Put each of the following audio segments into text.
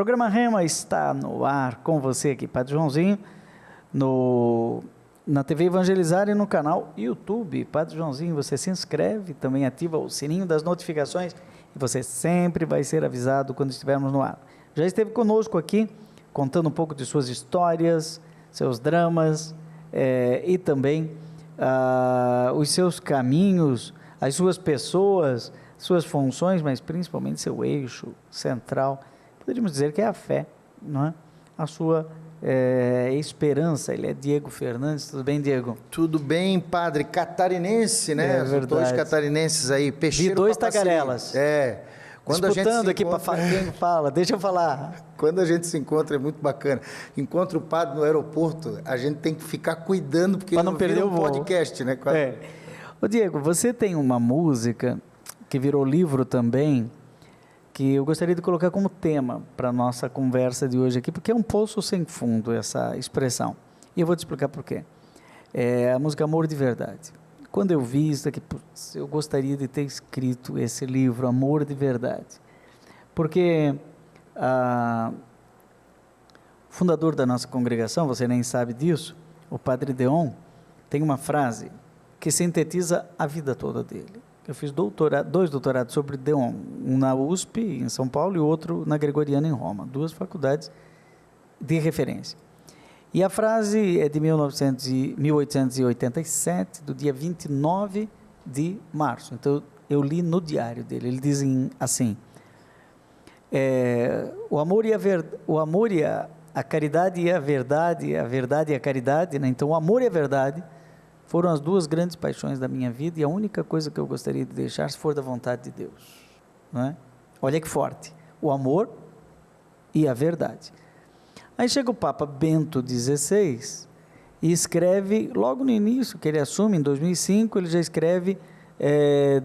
Programa Rema está no ar com você aqui, Padre Joãozinho, na TV Evangelizar e no canal YouTube. Padre Joãozinho, você se inscreve, também ativa o sininho das notificações e você sempre vai ser avisado quando estivermos no ar. Já esteve conosco aqui, contando um pouco de suas histórias, seus dramas e também os seus caminhos, as suas pessoas, suas funções, mas principalmente seu eixo central. Poderíamos dizer que é a fé, não é? A sua esperança. Ele é Diego Fernandes. Tudo bem, Diego? Tudo bem, padre. Catarinense, né? É verdade. Dois catarinenses aí. De dois tagarelas. Quando disputando a gente aqui para quem fala. Deixa eu falar. Quando a gente se encontra é muito bacana. Encontra o padre no aeroporto, a gente tem que ficar cuidando, porque para não perder o voo. Podcast, né? Ô Diego, você tem uma música que virou livro também, que eu gostaria de colocar como tema para a nossa conversa de hoje aqui, porque é um poço sem fundo essa expressão. E eu vou te explicar por quê. É a música Amor de Verdade. Quando eu vi isso aqui, eu gostaria de ter escrito esse livro, Amor de Verdade. Porque o fundador da nossa congregação, você nem sabe disso, o Padre Deon, tem uma frase que sintetiza a vida toda dele. Eu fiz dois doutorados sobre Deon, um na USP, em São Paulo, e outro na Gregoriana, em Roma. Duas faculdades de referência. E a frase é de 1887, do dia 29 de março. Então, eu li no diário dele. Ele diz assim, o amor e a caridade e a verdade e a caridade, né? Então, o amor e a verdade foram as duas grandes paixões da minha vida e a única coisa que eu gostaria de deixar, se for da vontade de Deus. Não é? Olha que forte. O amor e a verdade. Aí chega o Papa Bento XVI e escreve, logo no início, que ele assume, em 2005, ele já escreve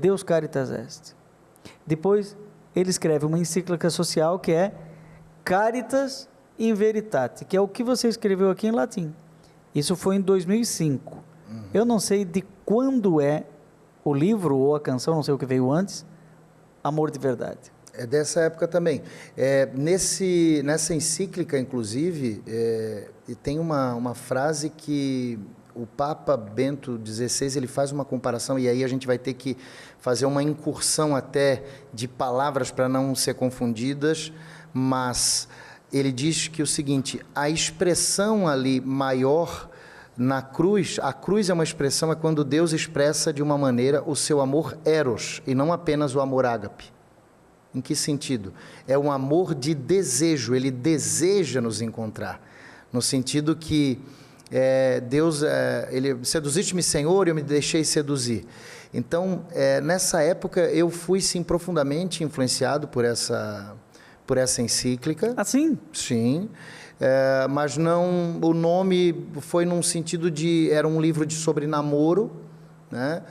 Deus Caritas Est. Depois, ele escreve uma encíclica social que é Caritas in Veritate, que é o que você escreveu aqui em latim. Isso foi em 2005. Eu não sei de quando é o livro ou a canção, não sei o que veio antes, Amor de Verdade. É dessa época também. Nessa encíclica, inclusive, tem uma frase que o Papa Bento XVI, ele faz uma comparação, e aí a gente vai ter que fazer uma incursão até de palavras para não ser confundidas, mas ele diz que o seguinte, a expressão ali maior na cruz, a cruz é uma expressão, é quando Deus expressa de uma maneira o seu amor eros, e não apenas o amor ágape. Em que sentido? É um amor de desejo, ele deseja nos encontrar, no sentido que Deus, ele seduziste-me, Senhor, e eu me deixei seduzir. Então, nessa época, eu fui, sim, profundamente influenciado por essa encíclica. Ah, sim? Sim. Mas não, o nome foi num sentido era um livro sobre namoro, né?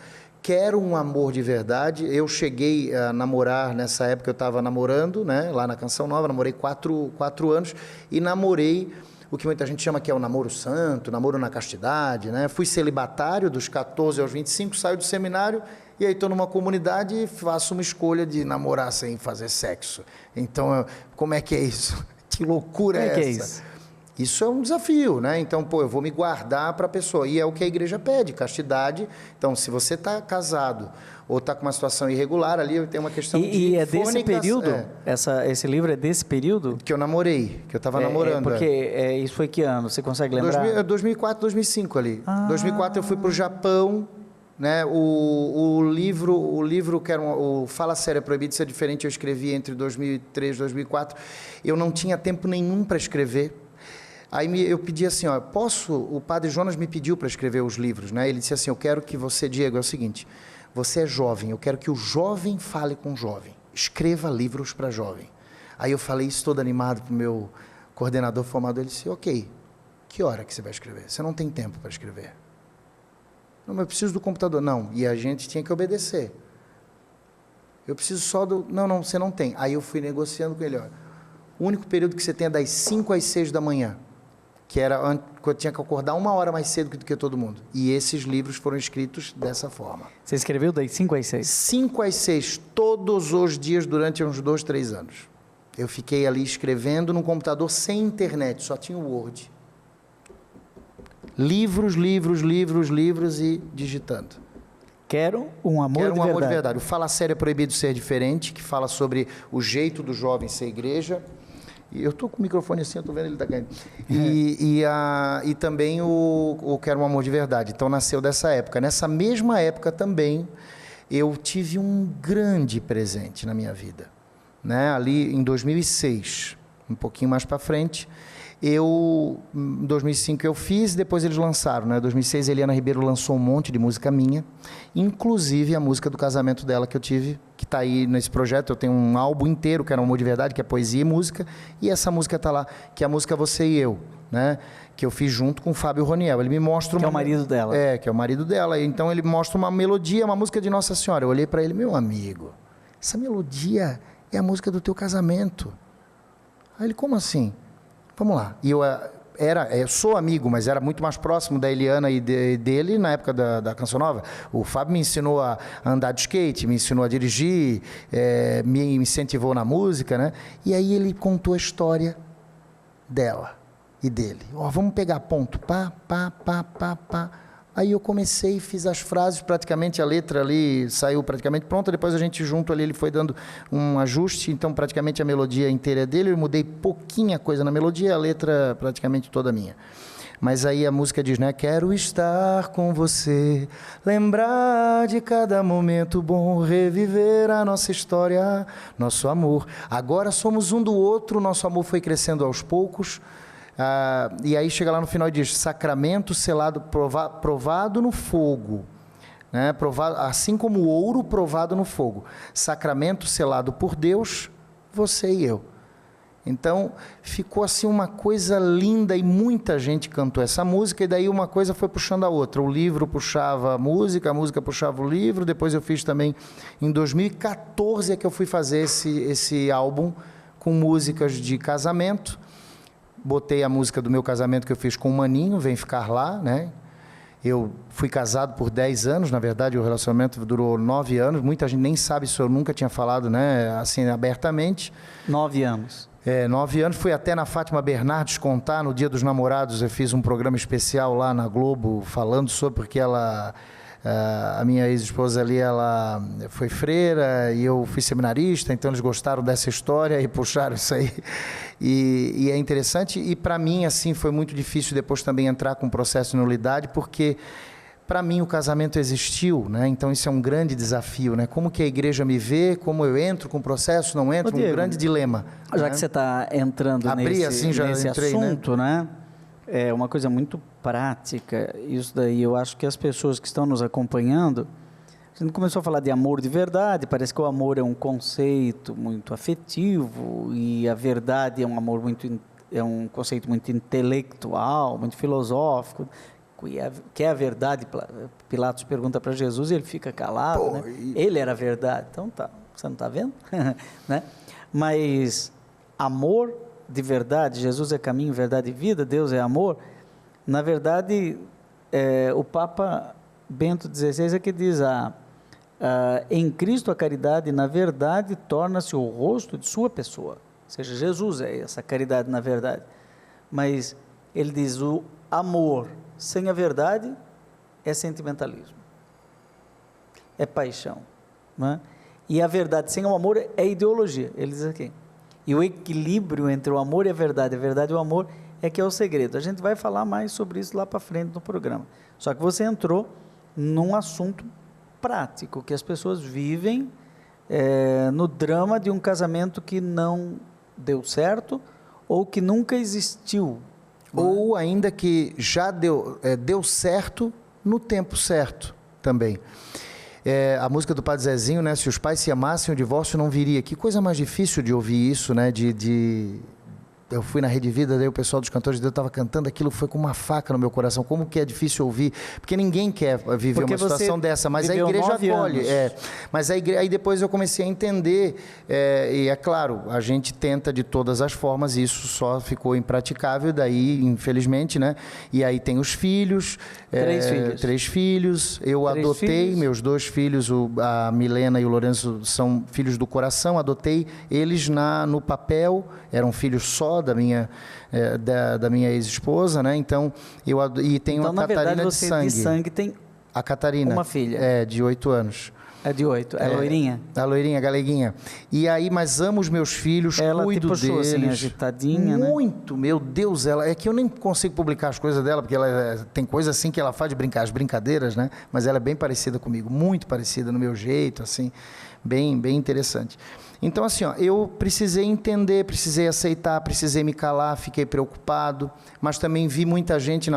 Quero um amor de verdade. Eu cheguei a namorar, nessa época eu estava namorando, né? Lá na Canção Nova, namorei 4 anos, e namorei o que muita gente chama que é o namoro santo, namoro na castidade, né? Fui celibatário dos 14 aos 25, saio do seminário, e aí estou numa comunidade e faço uma escolha de namorar sem fazer sexo. Então, como é que é isso? Que loucura é essa? Que é isso? Isso é um desafio, né? Então, eu vou me guardar para a pessoa. E é o que a igreja pede, castidade. Então, se você está casado ou está com uma situação irregular, ali tem uma questão de E é desse período? Esse livro é desse período? Que eu namorei, que eu estava namorando. Porque isso foi que ano? Você consegue lembrar? 2004, 2005 ali. 2004 eu fui para o Japão, né? O livro que era o Fala Sério é Proibido de Ser Diferente, eu escrevi entre 2003 e 2004. Eu não tinha tempo nenhum para escrever. Aí eu pedi assim, o Padre Jonas me pediu para escrever os livros, né? Ele disse assim, eu quero que você, Diego, é o seguinte, você é jovem, eu quero que o jovem fale com o jovem, escreva livros para jovem. Aí eu falei isso todo animado para o meu coordenador formador, ele disse, ok, que hora que você vai escrever? Você não tem tempo para escrever. Não, mas eu preciso do computador. Não, e a gente tinha que obedecer. Eu preciso só do... Não, você não tem. Aí eu fui negociando com ele, o único período que você tem é das 5 às 6 da manhã. Que era quando eu tinha que acordar 1 hora mais cedo do que todo mundo. E esses livros foram escritos dessa forma. Você escreveu das 5 às 6? 5 às 6, todos os dias durante uns 2, 3 anos. Eu fiquei ali escrevendo num computador sem internet, só tinha o Word. Livros, livros, livros, livros e digitando. Quero um amor Quero de um amor verdade. de verdade. O Fala Sério é Proibido Ser Diferente, que fala sobre o jeito do jovem ser igreja. E eu estou com o microfone assim, eu estou vendo ele está caindo. E também o Quero um Amor de Verdade. Então, nasceu dessa época. Nessa mesma época também, eu tive um grande presente na minha vida. Né? Ali em 2006, um pouquinho mais para frente, em 2005 eu fiz, depois eles lançaram, né? Em 2006 a Eliana Ribeiro lançou um monte de música minha, inclusive a música do casamento dela que eu tive, que está aí nesse projeto. Eu tenho um álbum inteiro, que era um Amor de Verdade, que é poesia e música, e essa música está lá, que é a música Você e Eu, né? Que eu fiz junto com o Fábio Roniel. Ele me mostra Que é o marido dela. Que é o marido dela. Então ele mostra uma melodia, uma música de Nossa Senhora. Eu olhei para ele, meu amigo, essa melodia é a música do teu casamento. Aí ele, como assim? Vamos lá. E eu sou amigo, mas era muito mais próximo da Eliana e dele na época da Canção Nova. O Fábio me ensinou a andar de skate, me ensinou a dirigir, me incentivou na música, né? E aí ele contou a história dela e dele. Vamos pegar ponto. Pá, pá, pá, pá, pá. Aí eu comecei, fiz as frases, praticamente a letra ali saiu praticamente pronta, depois a gente junto ali, ele foi dando um ajuste, então praticamente a melodia inteira é dele, eu mudei pouquinha coisa na melodia, a letra praticamente toda minha. Mas aí a música diz, né? Quero estar com você, lembrar de cada momento bom, reviver a nossa história, nosso amor. Agora somos um do outro, nosso amor foi crescendo aos poucos. E aí chega lá no final e diz, sacramento selado, provado no fogo, né? Provado, assim como o ouro provado no fogo, sacramento selado por Deus, você e eu. Então ficou assim uma coisa linda e muita gente cantou essa música, e daí uma coisa foi puxando a outra, o livro puxava a música puxava o livro. Depois eu fiz também, em 2014 é que eu fui fazer esse álbum com músicas de casamento. Botei a música do meu casamento que eu fiz com o Maninho, Vem Ficar Lá, né? Eu fui casado por 10 anos, na verdade o relacionamento durou 9 anos, muita gente nem sabe isso, eu nunca tinha falado, né, assim, abertamente. 9 anos. 9 anos, fui até na Fátima Bernardes contar, no Dia dos Namorados, eu fiz um programa especial lá na Globo, falando sobre, porque a minha ex-esposa ali, ela foi freira e eu fui seminarista, então eles gostaram dessa história e puxaram isso aí. E é interessante, e para mim, assim, foi muito difícil depois também entrar com o processo de nulidade, porque para mim o casamento existiu, né? Então isso é um grande desafio, né? Como que a igreja me vê, como eu entro com o processo, não entro, Diego, um grande dilema. Já né? que você está entrando nesse assunto, né? É uma coisa muito prática, isso daí. Eu acho que as pessoas que estão nos acompanhando, a gente começou a falar de amor de verdade, parece que o amor é um conceito muito afetivo e a verdade é um conceito muito intelectual, muito filosófico. Que é a verdade? Pilatos pergunta para Jesus e ele fica calado, né? Ele era a verdade. Então tá, você não está vendo? Né? Mas amor de verdade, Jesus é caminho, verdade e vida, Deus é amor. Na verdade, o Papa Bento XVI é que diz, em Cristo a caridade, na verdade, torna-se o rosto de sua pessoa. Ou seja, Jesus é essa caridade na verdade. Mas ele diz, o amor sem a verdade é sentimentalismo, é paixão, não é? E a verdade sem o amor é ideologia, ele diz aqui. E o equilíbrio entre o amor e a verdade e o amor é que é o segredo. A gente vai falar mais sobre isso lá para frente no programa. Só que você entrou num assunto prático, que as pessoas vivem no drama de um casamento que não deu certo ou que nunca existiu. Ou ainda que já deu certo no tempo certo também. A música do Padre Zezinho, né? Se os pais se amassem, o divórcio não viria. Que coisa mais difícil de ouvir isso, né? eu fui na Rede Vida, daí o pessoal dos Cantores de Deus estava cantando, aquilo foi com uma faca no meu coração. Como que é difícil ouvir, porque ninguém quer viver uma situação dessa, mas a igreja acolhe. Mas aí depois eu comecei a entender, e é claro, a gente tenta de todas as formas, e isso só ficou impraticável, daí, infelizmente, né? E aí tem os filhos. 3 filhos. 3 filhos. Eu adotei meus 2 filhos, a Milena e o Lourenço são filhos do coração, adotei eles no papel, eram filhos só da minha ex-esposa, né? Então, e tenho a Catarina de sangue. De sangue tem a Catarina. Uma filha. De 8 anos. É de 8, é loirinha? A loirinha, a galeguinha. E aí, mas amo os meus filhos, cuido deles. Assim, agitadinha, muito, né? Meu Deus, é que eu nem consigo publicar as coisas dela, porque ela tem coisa assim que ela faz de brincar, as brincadeiras, né? Mas ela é bem parecida comigo, muito parecida no meu jeito, assim, bem interessante. Então, assim, eu precisei entender, precisei aceitar, precisei me calar, fiquei preocupado, mas também vi muita gente,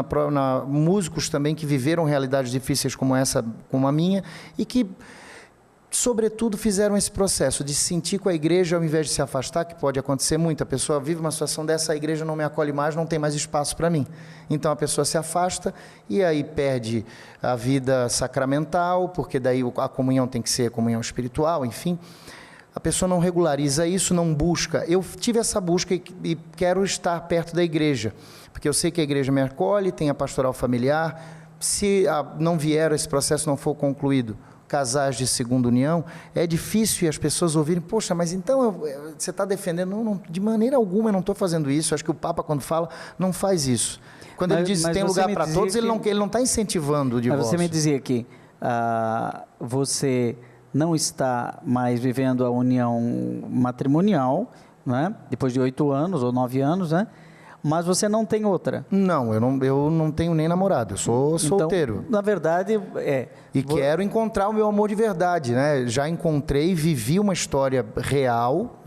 músicos também, que viveram realidades difíceis como essa, como a minha, e que, sobretudo, fizeram esse processo de se sentir com a igreja ao invés de se afastar, que pode acontecer muito. A pessoa vive uma situação dessa, a igreja não me acolhe mais, não tem mais espaço para mim. Então a pessoa se afasta e aí perde a vida sacramental, porque daí a comunhão tem que ser comunhão espiritual, enfim. A pessoa não regulariza isso, não busca. Eu tive essa busca e quero estar perto da igreja, porque eu sei que a igreja me acolhe, tem a pastoral familiar. Se não vier, esse processo não for concluído, casais de segunda união, é difícil e as pessoas ouvirem, poxa, mas então você está defendendo? Não, de maneira alguma eu não estou fazendo isso. Acho que o Papa, quando fala, não faz isso. Quando ele diz que tem lugar para todos, ele não está incentivando o divórcio. Mas você me dizia que você não está mais vivendo a união matrimonial, né? Depois de 8 anos ou 9 anos, né? Mas você não tem outra. Não, eu não tenho nem namorado, eu sou solteiro. Então, na verdade, E quero encontrar o meu amor de verdade, né? Já encontrei, vivi uma história real,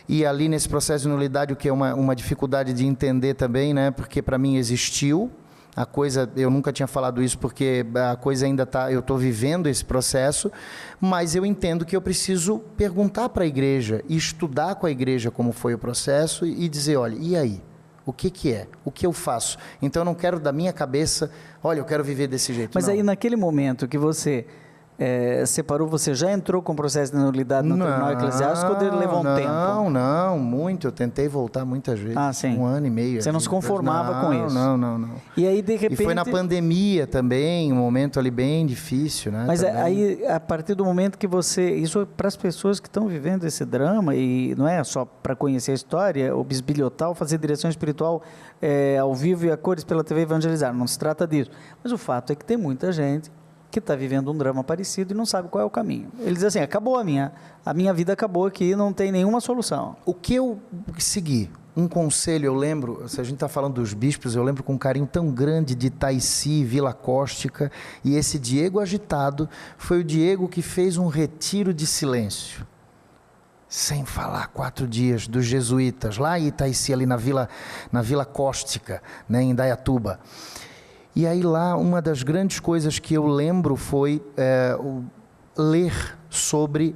e ali nesse processo de nulidade, o que é uma dificuldade de entender também, né? Porque para mim existiu a coisa, eu nunca tinha falado isso porque a coisa ainda está, eu estou vivendo esse processo, mas eu entendo que eu preciso perguntar para a igreja e estudar com a igreja como foi o processo e dizer, olha, e aí? O que é? O que eu faço? Então eu não quero da minha cabeça, olha, eu quero viver desse jeito. Mas não. Aí naquele momento que você separou, você já entrou com o processo de nulidade no Tribunal Eclesiástico ou levou um tempo? Não, muito. Eu tentei voltar muitas vezes. Sim. 1 ano e meio. Você não se conformava com isso? Não. E aí, de repente... E foi na pandemia também, um momento ali bem difícil, né? Mas também. Aí, a partir do momento que você... Isso é para as pessoas que estão vivendo esse drama, e não é só para conhecer a história, o bisbilhotal, fazer direção espiritual ao vivo e a cores pela TV Evangelizar. Não se trata disso. Mas o fato é que tem muita gente que está vivendo um drama parecido e não sabe qual é o caminho. Ele diz assim, acabou a minha vida acabou aqui, não tem nenhuma solução. O que eu segui? Um conselho, eu lembro, se a gente está falando dos bispos, eu lembro com um carinho tão grande de Itaici, Vila Cóstica, e esse Diego agitado foi o Diego que fez um retiro de silêncio, sem falar, 4 dias, dos jesuítas, lá em Itaici, ali na Vila Cóstica, né, em Indaiatuba. E aí lá, uma das grandes coisas que eu lembro foi ler sobre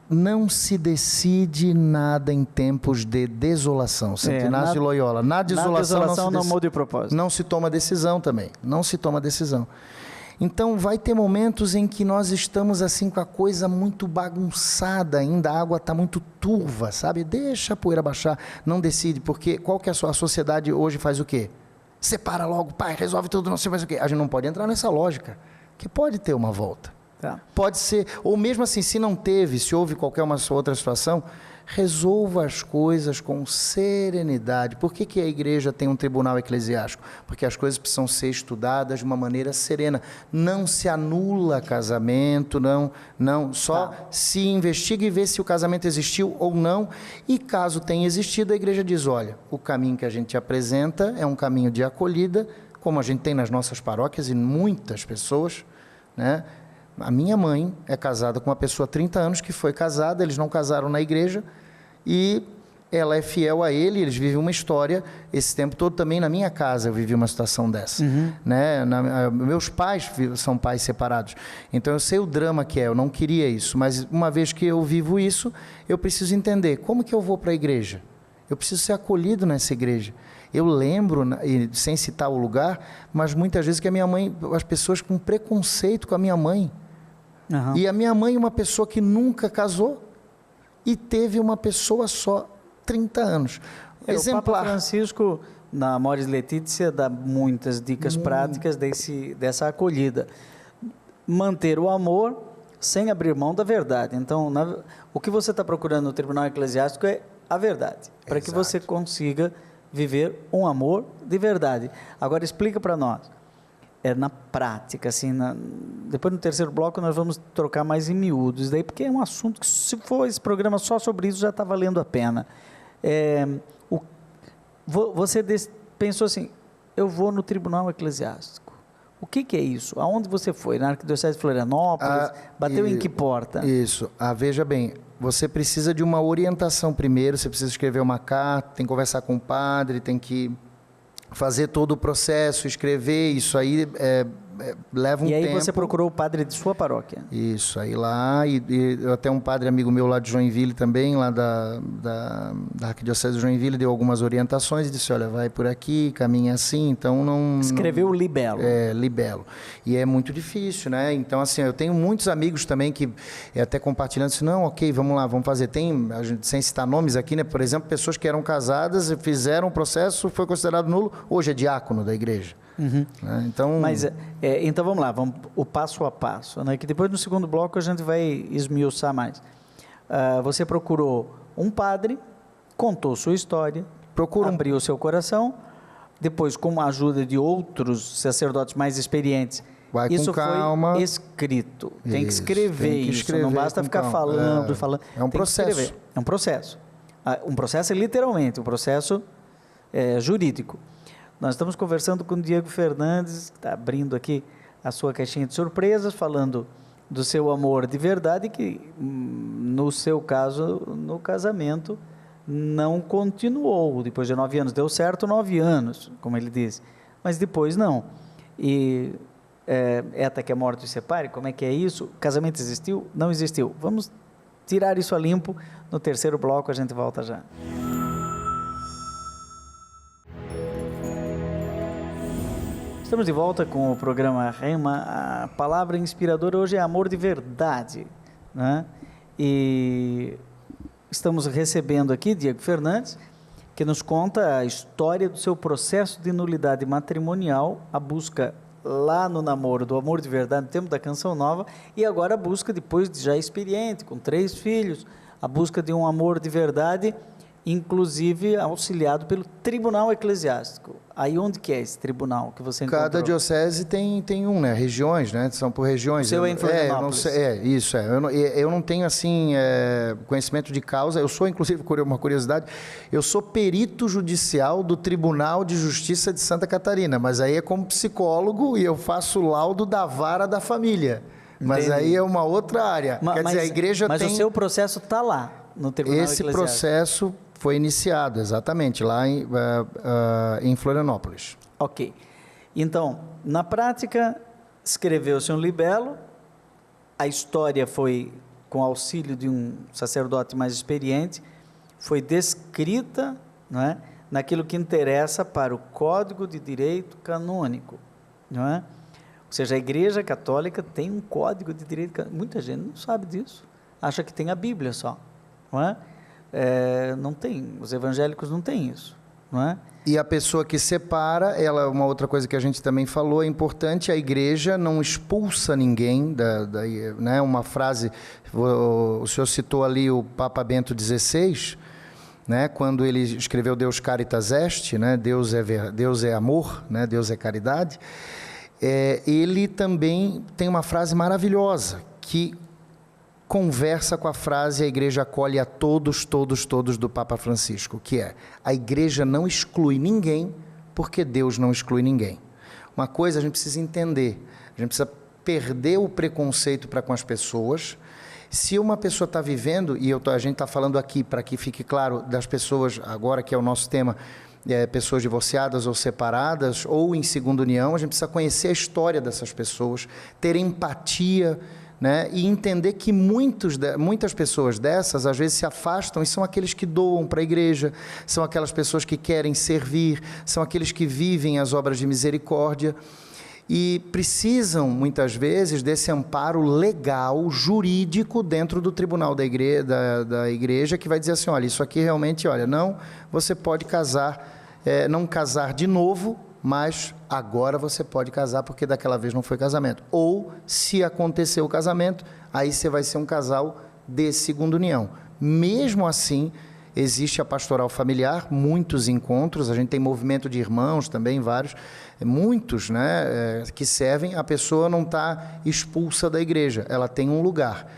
não se decide nada em tempos de desolação. Santo Inácio de Loyola. Na desolação não muda de propósito. Não se toma decisão também. Não se toma decisão. Então, vai ter momentos em que nós estamos assim com a coisa muito bagunçada ainda, a água está muito turva, sabe? Deixa a poeira baixar, não decide, porque qual que é a sociedade hoje faz o quê? Separa logo, pai, resolve tudo, não sei mais o quê. A gente não pode entrar nessa lógica, que pode ter uma volta. Tá. Pode ser, ou mesmo assim, se não teve, se houve qualquer uma outra situação, resolva as coisas com serenidade. Por que a igreja tem um tribunal eclesiástico? Porque as coisas precisam ser estudadas de uma maneira serena. Não se anula casamento, só se investiga e vê se o casamento existiu ou não. E caso tenha existido, a igreja diz, olha, o caminho que a gente apresenta é um caminho de acolhida, como a gente tem nas nossas paróquias e muitas pessoas, né? A minha mãe é casada com uma pessoa há 30 anos que foi casada, eles não casaram na igreja e ela é fiel a ele, eles vivem uma história, esse tempo todo também na minha casa eu vivi uma situação dessa. Né? Meus pais são pais separados, então eu sei o drama que é, eu não queria isso, mas uma vez que eu vivo isso, eu preciso entender como que eu vou para a igreja. eu preciso ser acolhido nessa igreja. Eu lembro, sem citar o lugar, mas muitas vezes que a minha mãe, as pessoas com preconceito com a minha mãe. Uhum. E a minha mãe, uma pessoa que nunca casou e teve uma pessoa só, 30 anos. Exemplar. O Papa Francisco, na Amoris Laetitia, dá muitas dicas práticas dessa acolhida. Manter o amor sem abrir mão da verdade. Então, o que você está procurando no tribunal eclesiástico é a verdade, para que você consiga viver um amor de verdade. Agora, explica para nós, na prática, assim, depois no terceiro bloco nós vamos trocar mais em miúdos, daí, porque é um assunto que, se for esse programa só sobre isso, já está valendo a pena. Você pensou assim, eu vou no tribunal eclesiástico. O que é isso? Aonde você foi? Na Arquidiocese de Florianópolis? Bateu em que porta? Isso. Veja bem, você precisa de uma orientação primeiro, você precisa escrever uma carta, tem que conversar com o padre, tem que fazer todo o processo, escrever, isso aí leva um tempo. E aí você procurou o padre de sua paróquia? Isso, aí lá, e até um padre amigo meu lá de Joinville também, lá da Arquidiocese de Joinville, deu algumas orientações e disse, olha, vai por aqui, caminha assim, então não... Escreveu o libelo. Libelo. E é muito difícil, né? Então, assim, eu tenho muitos amigos também que, até compartilhando, assim, não, ok, vamos lá, vamos fazer. Tem, sem citar nomes aqui, né? Por exemplo, pessoas que eram casadas, fizeram o processo, foi considerado nulo, hoje é diácono da igreja. Uhum. Né? Então... Mas, então vamos lá, vamos o passo a passo, né? Que depois no segundo bloco a gente vai esmiuçar mais. Você procurou um padre, contou sua história, abriu seu coração, depois com a ajuda de outros sacerdotes mais experientes, isso foi escrito, tem que escrever isso, não basta ficar falando. É um processo. É um processo. Um processo é literalmente, um processo jurídico. Nós estamos conversando com o Diego Fernandes, que está abrindo aqui a sua caixinha de surpresas, falando do seu amor de verdade, que no seu caso, no casamento, não continuou. Depois de 9 anos, deu certo 9 anos, como ele disse, mas depois não. E até que a morte os separe, como é que é isso? O casamento existiu? Não existiu. Vamos tirar isso a limpo. No terceiro bloco a gente volta já. Estamos de volta com o programa Rema. A palavra inspiradora hoje é amor de verdade, né? E estamos recebendo aqui Diego Fernandes, que nos conta a história do seu processo de nulidade matrimonial, a busca lá no namoro do amor de verdade, no tempo da Canção Nova, e agora a busca, depois de já experiente, com 3 filhos, a busca de um amor de verdade, inclusive auxiliado pelo Tribunal Eclesiástico. Aí onde que é esse tribunal que você encontrou? Cada diocese tem um, né? Regiões, né? São por regiões. O seu é em Florianópolis. Isso. Eu não tenho, assim, conhecimento de causa. Eu sou, inclusive, uma curiosidade, eu sou perito judicial do Tribunal de Justiça de Santa Catarina, mas aí é como psicólogo e eu faço laudo da vara da família. Mas entendi. Aí é uma outra área. Quer dizer, a igreja mas o seu processo está lá, no Tribunal Esse processo foi iniciado, exatamente, lá em Florianópolis. Ok. Então, na prática, escreveu-se um libelo, a história foi, com auxílio de um sacerdote mais experiente, foi descrita, não é, naquilo que interessa para o Código de Direito Canônico, não é? Ou seja, a Igreja Católica tem um Código de Direito Canônico. Muita gente não sabe disso, acha que tem a Bíblia só, não é? Não tem, os evangélicos não têm isso, não é? E a pessoa que separa, uma outra coisa que a gente também falou, é importante, a igreja não expulsa ninguém, né? Uma frase, o senhor citou ali o Papa Bento XVI, né? Quando ele escreveu Deus Caritas Est, né? Deus é amor, né? Deus é caridade, ele também tem uma frase maravilhosa, que conversa com a frase, a igreja acolhe a todos do Papa Francisco, que é, a igreja não exclui ninguém, porque Deus não exclui ninguém. Uma coisa a gente precisa entender, a gente precisa perder o preconceito para com as pessoas. Se uma pessoa está vivendo, e a gente está falando aqui, para que fique claro, das pessoas, agora que é o nosso tema, pessoas divorciadas ou separadas, ou em segunda união, a gente precisa conhecer a história dessas pessoas, ter empatia, né? E entender que muitas pessoas dessas, às vezes, se afastam e são aqueles que doam para a igreja, são aquelas pessoas que querem servir, são aqueles que vivem as obras de misericórdia e precisam, muitas vezes, desse amparo legal, jurídico, dentro do tribunal da igreja, que vai dizer assim, olha, isso aqui realmente, olha, não, você pode casar, não casar de novo, mas agora você pode casar porque daquela vez não foi casamento. Ou, se aconteceu o casamento, aí você vai ser um casal de segunda união. Mesmo assim, existe a pastoral familiar, muitos encontros, a gente tem movimento de irmãos também, vários, muitos, né, que servem, a pessoa não está expulsa da igreja, ela tem um lugar.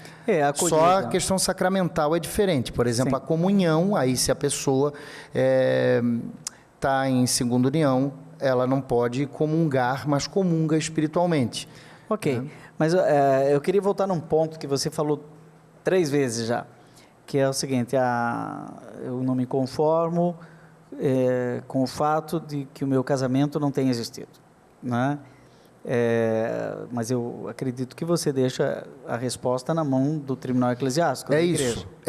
Só a questão sacramental é diferente. Por exemplo, sim, a comunhão, aí se a pessoa está em segunda união, ela não pode comungar, mas comunga espiritualmente. Ok, mas eu queria voltar num ponto que você falou 3 vezes já, que é o seguinte, eu não me conformo com o fato de que o meu casamento não tenha existido, né? Mas eu acredito que você deixa a resposta na mão do Tribunal Eclesiástico. É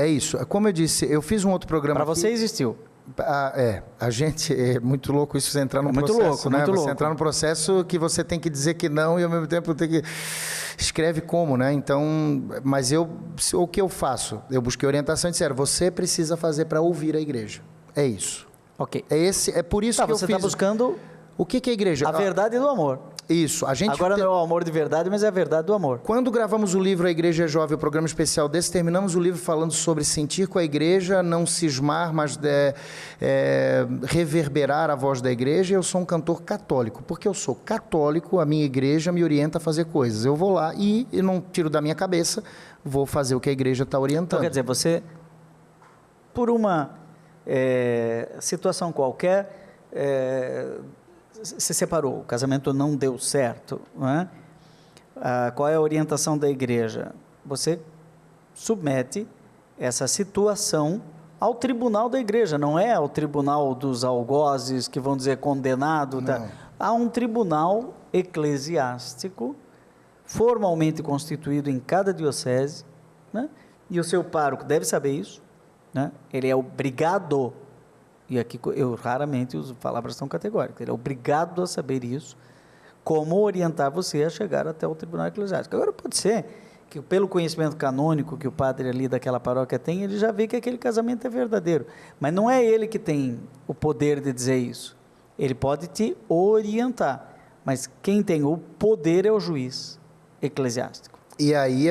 isso. Como eu disse, eu fiz um outro programa para você existiu. A gente, é muito louco isso, você entrar num processo, né? Você entrar num processo que você tem que dizer que não e ao mesmo tempo tem que... Escreve como, né? Então, mas o que eu faço? Eu busquei orientação e disseram, você precisa fazer para ouvir a igreja. É isso. Ok. É por isso que eu fiz... Você está buscando... O que é a igreja? A verdade do amor. Isso. Agora não é o amor de verdade, mas é a verdade do amor. Quando gravamos o livro A Igreja é Jovem, o programa especial desse, terminamos o livro falando sobre sentir com a igreja, não cismar, mas reverberar a voz da igreja. Eu sou um cantor católico. Porque eu sou católico, a minha igreja me orienta a fazer coisas. Eu vou lá e não tiro da minha cabeça, vou fazer o que a igreja está orientando. Então, quer dizer, você, por uma situação qualquer... se separou, o casamento não deu certo, não é? Qual é a orientação da igreja? Você submete essa situação ao tribunal da igreja, não é ao tribunal dos algozes que vão dizer condenado. Tá? Há um tribunal eclesiástico formalmente constituído em cada diocese, né? E o seu pároco deve saber isso, né? Ele é obrigado. E aqui eu raramente uso palavras tão categóricas. Ele é obrigado a saber isso, como orientar você a chegar até o tribunal eclesiástico. Agora, pode ser que, pelo conhecimento canônico que o padre ali daquela paróquia tem, ele já vê que aquele casamento é verdadeiro. Mas não é ele que tem o poder de dizer isso. Ele pode te orientar, mas quem tem o poder é o juiz eclesiástico. E aí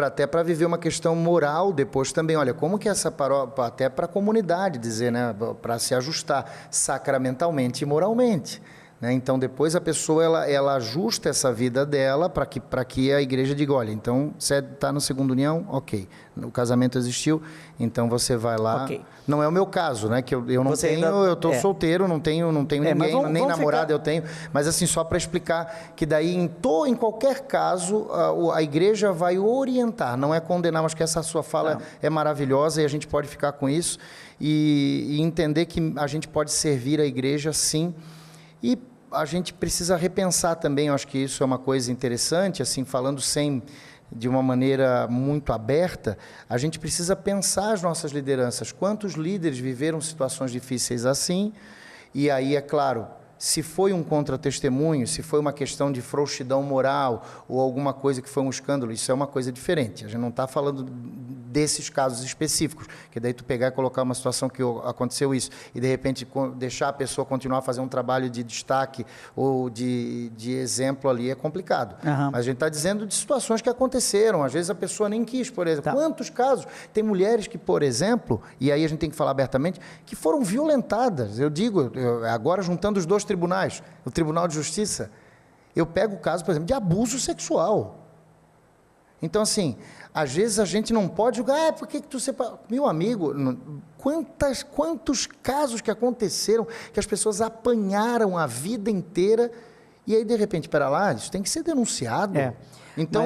até para viver uma questão moral depois também, olha, como que essa paróquia, até para a comunidade dizer, né, para se ajustar sacramentalmente e moralmente, né? Então depois a pessoa ela ajusta essa vida dela para que a igreja diga, olha, então você está na segunda união, ok, o casamento existiu, então você vai lá. Okay. Não é o meu caso, né? Que eu não tenho, eu estou solteiro, não tenho ninguém, nem namorada eu tenho, mas assim, só para explicar que daí em qualquer caso a igreja vai orientar, não é condenar, mas que essa sua fala é maravilhosa e a gente pode ficar com isso e entender que a gente pode servir a igreja sim, e a gente precisa repensar também, eu acho que isso é uma coisa interessante, assim, falando de uma maneira muito aberta, a gente precisa pensar as nossas lideranças. Quantos líderes viveram situações difíceis assim? E aí, é claro, se foi um contra-testemunho, se foi uma questão de frouxidão moral ou alguma coisa que foi um escândalo, isso é uma coisa diferente. A gente não está falando desses casos específicos, que daí tu pegar e colocar uma situação que aconteceu isso e de repente deixar a pessoa continuar a fazer um trabalho de destaque ou de exemplo ali é complicado. Uhum. Mas a gente está dizendo de situações que aconteceram, às vezes a pessoa nem quis, por exemplo. Tá. Quantos casos? Tem mulheres que, por exemplo, e aí a gente tem que falar abertamente, que foram violentadas. Eu digo, agora juntando os dois tribunais, o Tribunal de Justiça, eu pego o caso, por exemplo, de abuso sexual. Então, assim, às vezes a gente não pode julgar, por que tu separou? Meu amigo, quantos casos que aconteceram que as pessoas apanharam a vida inteira e aí, de repente, espera lá, isso tem que ser denunciado. Então,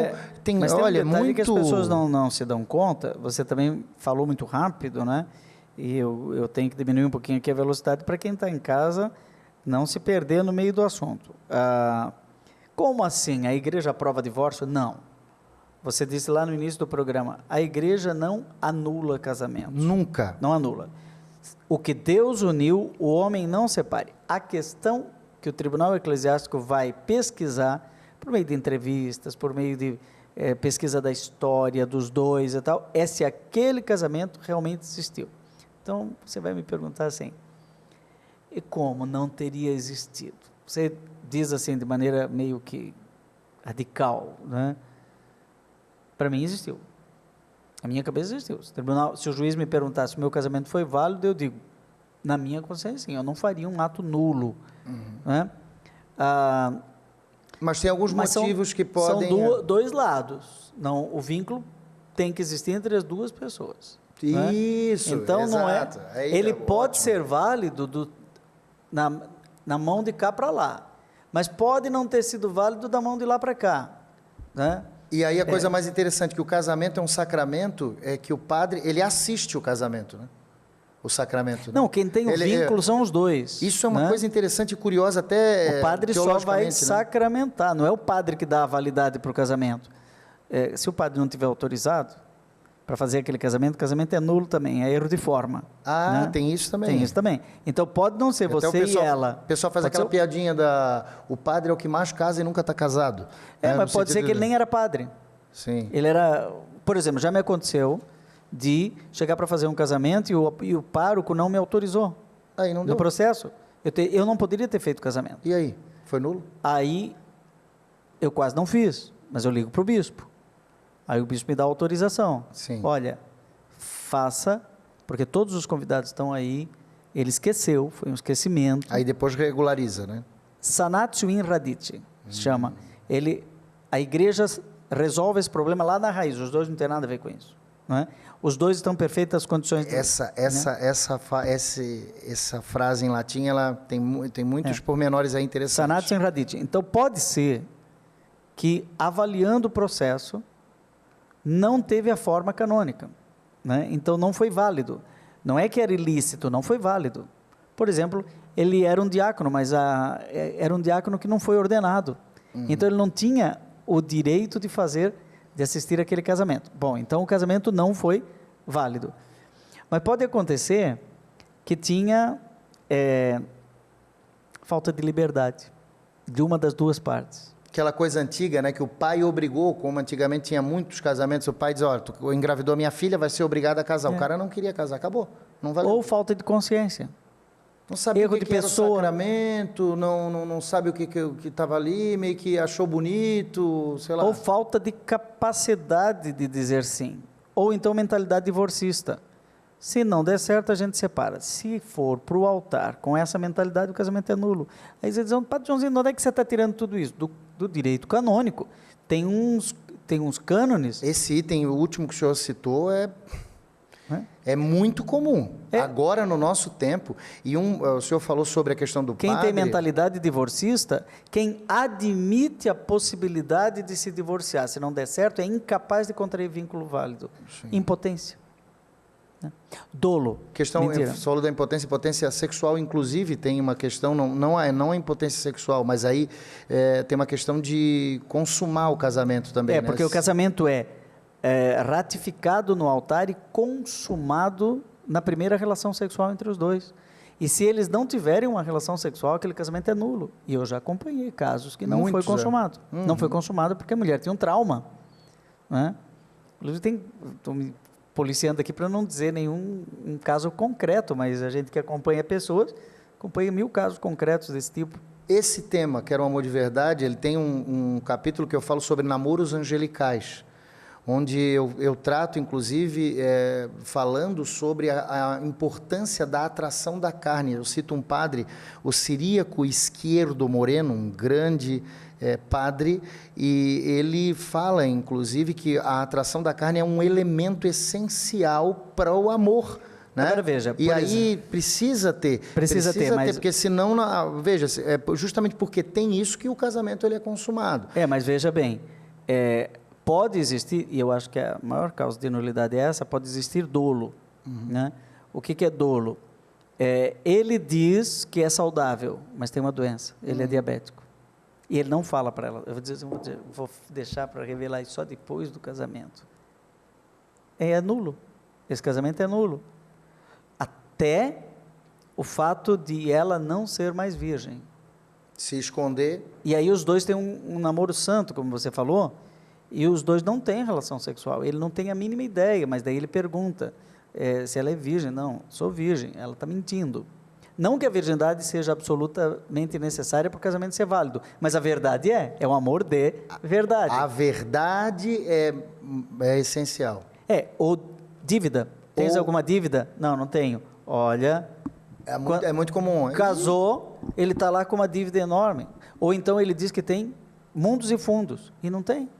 mas olha, muito... que as pessoas não se dão conta, você também falou muito rápido, né? E eu tenho que diminuir um pouquinho aqui a velocidade para quem está em casa não se perder no meio do assunto. Como assim? A igreja aprova divórcio? Não. Você disse lá no início do programa, a igreja não anula casamentos. Nunca. Não anula. O que Deus uniu, o homem não separe. A questão que o Tribunal Eclesiástico vai pesquisar, por meio de entrevistas, por meio de pesquisa da história dos dois e tal, é se aquele casamento realmente existiu. Então, você vai me perguntar assim, e como não teria existido? Você diz assim, de maneira meio que radical, né? Para mim existiu. A minha cabeça existiu. Se o juiz me perguntasse se o meu casamento foi válido, eu digo, na minha consciência, sim, eu não faria um ato nulo. Né? Mas tem alguns motivos que podem... São dois lados. Não, o vínculo tem que existir entre as duas pessoas. Isso, né? Então, exato. não é... Ele pode ser válido na mão de cá para lá, mas pode não ter sido válido da mão de lá para cá. Né? E aí a coisa mais interessante, que o casamento é um sacramento, é que o padre, ele assiste o casamento, né? O sacramento. Né? Não, quem tem o vínculo são os dois. Isso é uma né? coisa interessante e curiosa até o padre só vai né? sacramentar, não é o padre que dá a validade para o casamento. Se o padre não tiver autorizado para fazer aquele casamento, o casamento é nulo também, é erro de forma. Né? Tem isso também. Tem isso também. Então pode não ser até você e ela. O pessoal faz aquela piadinha o padre é o que mais casa e nunca está casado. Mas pode ser que ele nem era padre. Sim. Ele era, por exemplo, já me aconteceu de chegar para fazer um casamento e o pároco não me autorizou. Aí não deu. No processo. Eu não poderia ter feito casamento. E aí? Foi nulo? Aí eu quase não fiz, mas eu ligo para o bispo. Aí o bispo me dá autorização. Sim. Olha, faça, porque todos os convidados estão aí, ele esqueceu, foi um esquecimento. Aí depois regulariza, né? Sanatio in radite, se chama. A igreja resolve esse problema lá na raiz, os dois não têm nada a ver com isso. Não é? Os dois estão em perfeitas condições de... Essa frase em latim, ela tem muitos pormenores aí interessantes. Sanatio in radite. Então pode ser que, avaliando o processo, não teve a forma canônica, né? Então não foi válido. Não é que era ilícito, não foi válido. Por exemplo, ele era um diácono, mas era um diácono que não foi ordenado. Então ele não tinha o direito de assistir aquele casamento. Bom, então o casamento não foi válido. Mas pode acontecer que tinha falta de liberdade de uma das duas partes. Aquela coisa antiga, né, que o pai obrigou, como antigamente tinha muitos casamentos, o pai diz, olha, tu engravidou minha filha, vai ser obrigado a casar. O cara não queria casar, acabou. Não valeu. Ou falta de consciência. Não sabia Erro o que era o sacramento, não sabe o que estava ali, meio que achou bonito, sei lá. Ou falta de capacidade de dizer sim. Ou então mentalidade divorcista. Se não der certo, a gente separa. Se for para o altar com essa mentalidade, o casamento é nulo. Aí você diz, Padre Joãozinho, onde é que você está tirando tudo isso? Do direito canônico. Tem uns cânones. Esse item, o último que o senhor citou, é muito comum. Agora, no nosso tempo, o senhor falou sobre a questão do padre... Quem tem mentalidade divorcista, quem admite a possibilidade de se divorciar, se não der certo, é incapaz de contrair vínculo válido. Sim. Impotência. Dolo. Falou da impotência sexual, inclusive tem uma questão, não a impotência sexual, mas aí tem uma questão de consumar o casamento também. Né? Porque o casamento é ratificado no altar e consumado na primeira relação sexual entre os dois. E se eles não tiverem uma relação sexual, aquele casamento é nulo. E eu já acompanhei casos que não foi consumado. Não foi consumado porque a mulher tinha um trauma. Né? Inclusive, estou me policiando aqui para não dizer nenhum caso concreto, mas a gente que acompanha pessoas, acompanha 1000 casos concretos desse tipo. Esse tema, Quero um Amor de Verdade, ele tem um capítulo que eu falo sobre namoros angelicais, onde eu trato, inclusive, falando sobre a importância da atração da carne. Eu cito um padre, o Ciríaco Izquierdo Moreno, um grande padre, e ele fala, inclusive, que a atração da carne é um elemento essencial para o amor. Né? Agora veja, e aí precisa ter, mas... porque senão, veja, justamente porque tem isso que o casamento ele é consumado. Mas veja bem, pode existir, e eu acho que a maior causa de nulidade é essa, pode existir dolo. Né? O que é dolo? Ele diz que é saudável, mas tem uma doença, ele é diabético. E ele não fala para ela, eu vou deixar para revelar isso só depois do casamento. É nulo. Esse casamento é nulo. Até o fato de ela não ser mais virgem. Se esconder. E aí os dois têm um namoro santo, como você falou, e os dois não têm relação sexual. Ele não tem a mínima ideia, mas daí ele pergunta se ela é virgem. Não, sou virgem. Ela está mentindo. Não que a virgindade seja absolutamente necessária para o casamento ser válido, mas a verdade é um amor de verdade. A verdade é essencial. Ou dívida. Tens alguma dívida? Não, não tenho. Olha, é muito comum. Casou, ele está lá com uma dívida enorme. Ou então ele diz que tem mundos e fundos, e não tem.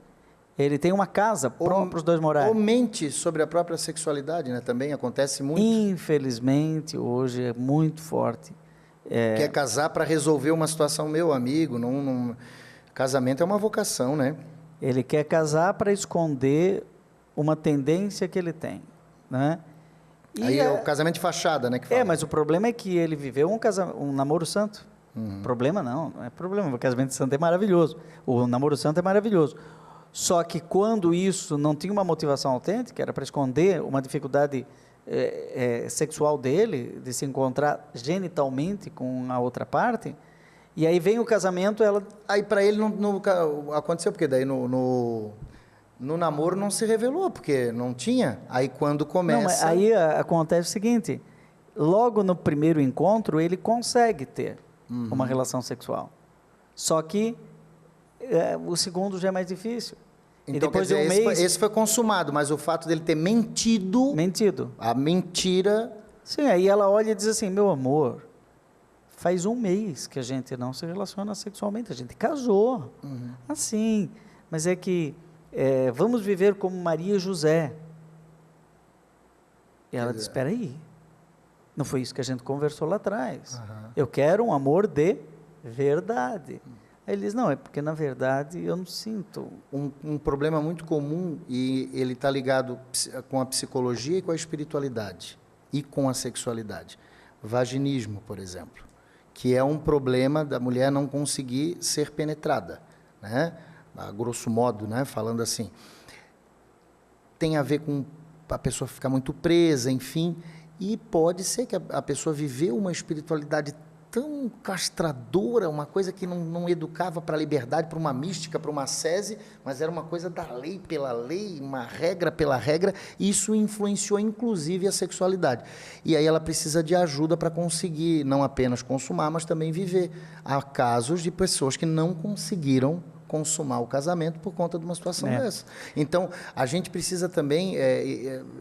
Ele tem uma casa própria para os dois morarem. Ou mente sobre a própria sexualidade, né? Também acontece muito. Infelizmente, hoje é muito forte. Quer casar para resolver uma situação, meu amigo. Casamento é uma vocação, né? Ele quer casar para esconder uma tendência que ele tem, né? E aí é o casamento de fachada, né? Que fala. Mas o problema é que ele viveu um namoro santo. Problema não é problema. O casamento santo é maravilhoso. O namoro santo é maravilhoso. Só que quando isso não tinha uma motivação autêntica, era para esconder uma dificuldade sexual dele, de se encontrar genitalmente com a outra parte, e aí vem o casamento, ela... Aí para ele não aconteceu, porque daí no namoro não se revelou, porque não tinha. Aí quando começa... Não, mas aí acontece o seguinte, logo no primeiro encontro ele consegue ter uma relação sexual. Só que o segundo já é mais difícil. Então, e depois de um mês... esse foi consumado, mas o fato dele ter mentido... A mentira... Sim, aí ela olha e diz assim, meu amor, faz um mês que a gente não se relaciona sexualmente, a gente casou. Assim, mas é que vamos viver como Maria e José. E ela diz, espera aí, não foi isso que a gente conversou lá atrás. Eu quero um amor de verdade. Aí ele diz, não, é porque na verdade eu não sinto. Um problema muito comum, e ele está ligado com a psicologia e com a espiritualidade, e com a sexualidade. Vaginismo, por exemplo, que é um problema da mulher não conseguir ser penetrada, né? A grosso modo, né? Falando assim. Tem a ver com a pessoa ficar muito presa, enfim, e pode ser que a pessoa viveu uma espiritualidade tão castradora, uma coisa que não educava para a liberdade, para uma mística, para uma ascese, mas era uma coisa da lei pela lei, uma regra pela regra, e isso influenciou inclusive a sexualidade. E aí ela precisa de ajuda para conseguir não apenas consumar, mas também viver. Há casos de pessoas que não conseguiram consumar o casamento por conta de uma situação dessa. Então, a gente precisa também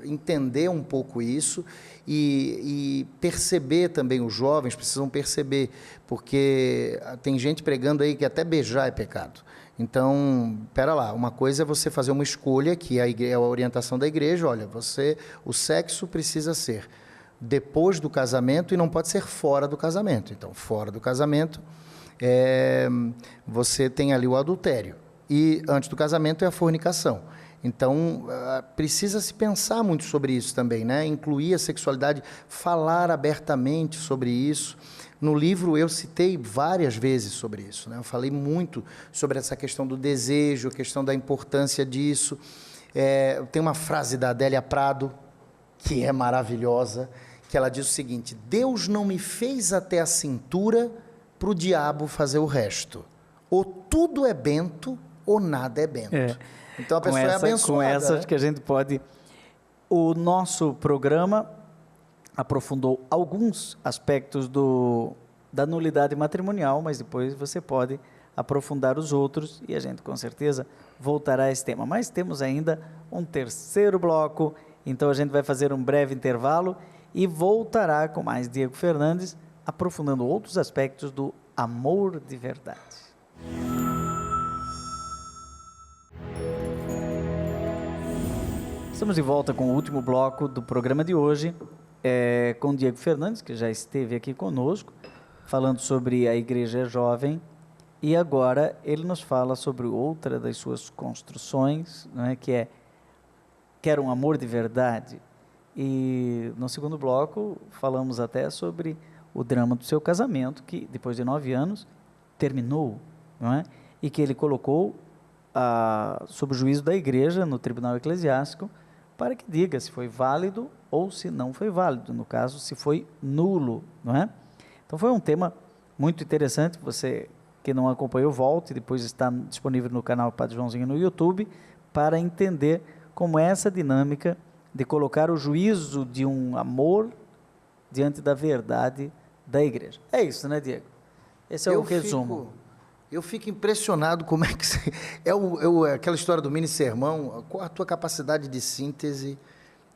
entender um pouco isso e perceber também, os jovens precisam perceber, porque tem gente pregando aí que até beijar é pecado. Então, pera lá, uma coisa é você fazer uma escolha, que é a orientação da igreja, olha, o sexo precisa ser depois do casamento e não pode ser fora do casamento. Então, fora do casamento, você tem ali o adultério, e antes do casamento é a fornicação. Então, precisa se pensar muito sobre isso também, né? Incluir a sexualidade, falar abertamente sobre isso. No livro eu citei várias vezes sobre isso, né? Eu falei muito sobre essa questão do desejo, a questão da importância disso. Tem uma frase da Adélia Prado, que é maravilhosa, que ela diz o seguinte: Deus não me fez até a cintura para o diabo fazer o resto. Ou tudo é bento, ou nada é bento. Então a pessoa é abençoada. Com essa, acho que a gente pode... O nosso programa aprofundou alguns aspectos da nulidade matrimonial, mas depois você pode aprofundar os outros e a gente com certeza voltará a esse tema. Mas temos ainda um terceiro bloco, então a gente vai fazer um breve intervalo e voltará com mais Diego Fernandes, aprofundando outros aspectos do amor de verdade. Estamos de volta com o último bloco do programa de hoje, com o Diego Fernandes, que já esteve aqui conosco, falando sobre a Igreja Jovem, e agora ele nos fala sobre outra das suas construções, não é, que é Quero um Amor de Verdade. E no segundo bloco falamos até sobre o drama do seu casamento, que depois de 9 anos terminou. não é? E que ele colocou sob o juízo da igreja no tribunal eclesiástico para que diga se foi válido ou se não foi válido, no caso, se foi nulo, não é? Então foi um tema muito interessante. Você que não acompanhou, volte, depois está disponível no canal Padre Joãozinho no YouTube, para entender como é essa dinâmica de colocar o juízo de um amor diante da verdade da igreja. É isso, né, Diego? Esse é o resumo. Eu fico impressionado como é que você... aquela história do mini sermão, a tua capacidade de síntese